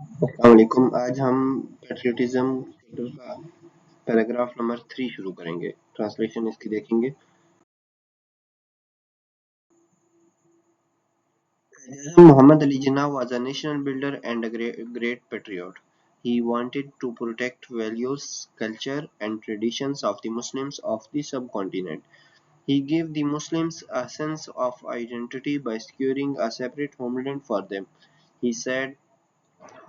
السلام علیکم۔ آج ہم پیٹریوٹزم کا پیراگراف نمبر 3 شروع کریں گے۔ ٹرانسلیشن اس کی دیکھیں گے۔ Muhammad Ali Jinnah was a national builder and a great patriot. He wanted to protect values, culture and traditions of the Muslims of the subcontinent. He gave the Muslims a sense of identity by securing a separate homeland for them. He said,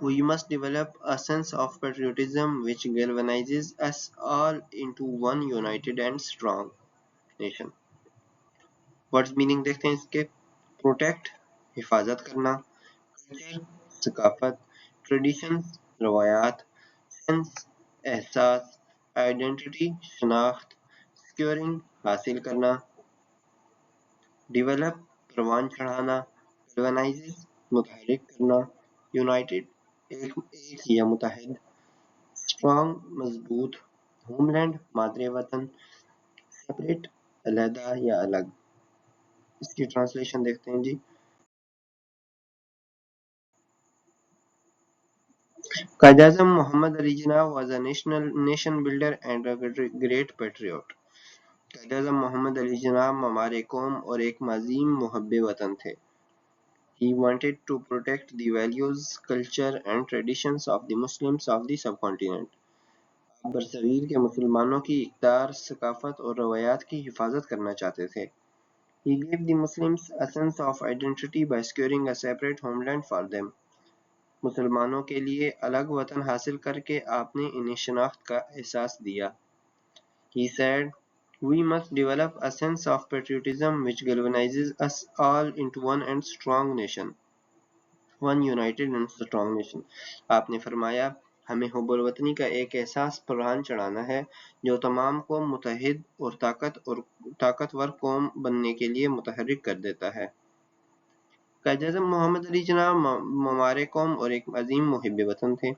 "We must develop a sense of patriotism which galvanizes us all into one united and strong nation." Words meaning دیکھتے ہیں اس کے۔ Protect حفاظت کرنا، culture ثقافت، traditions روایات، sense احساس، identity شناخت، سیکیورنگ حاصل کرنا، ڈیولپ پروان چڑھانا، گلونائزز متحرک کرنا، یونائٹڈ ایک یا متحد، اسٹرانگ مضبوط، ہوم لینڈ مادر وطن، سیپریٹ علیحدہ یا الگ۔ اس کی ٹرانسلیشن دیکھتے ہیں جی۔ Quaid-e-Azam Muhammad Ali Jinnah was a nation builder and a great patriot. Quaid-e-Azam Muhammad Ali جناح معمار قوم اور ایک عظیم محب وطن تھے۔ He wanted to protect the values, culture and traditions of the Muslims of the subcontinent. آپ برصغیر کے مسلمانوں کی اقدار، ثقافت اور روایات کی حفاظت کرنا چاہتے تھے۔ He gave the Muslims a sense of identity by securing a separate homeland for them. مسلمانوں کے لیے الگ وطن حاصل کر کے آپ نے انہیں شناخت کا احساس دیا۔ He said, "We must develop a sense of patriotism which galvanizes us all into one and strong nation." One united and strong nation. آپ نے فرمایا، ہمیں حب الوطنی کا ایک احساس پران چڑھانا ہے جو تمام کو متحد اور طاقتور قوم بننے کے لیے متحرک کر دیتا ہے۔ قائد اعظم محمد علی جناح معمار قوم اور ایک عظیم محب وطن تھے۔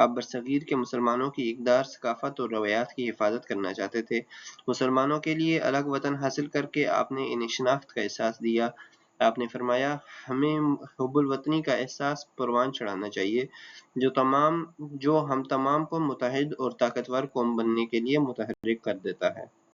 آپ برصغیر کے مسلمانوں کی اقدار، ثقافت اور روایات کی حفاظت کرنا چاہتے تھے۔ مسلمانوں کے لیے الگ وطن حاصل کر کے آپ نے انہیں شناخت کا احساس دیا۔ آپ نے فرمایا، ہمیں حب الوطنی کا احساس پروان چڑھانا چاہیے جو ہم تمام کو متحد اور طاقتور قوم بننے کے لیے متحرک کر دیتا ہے۔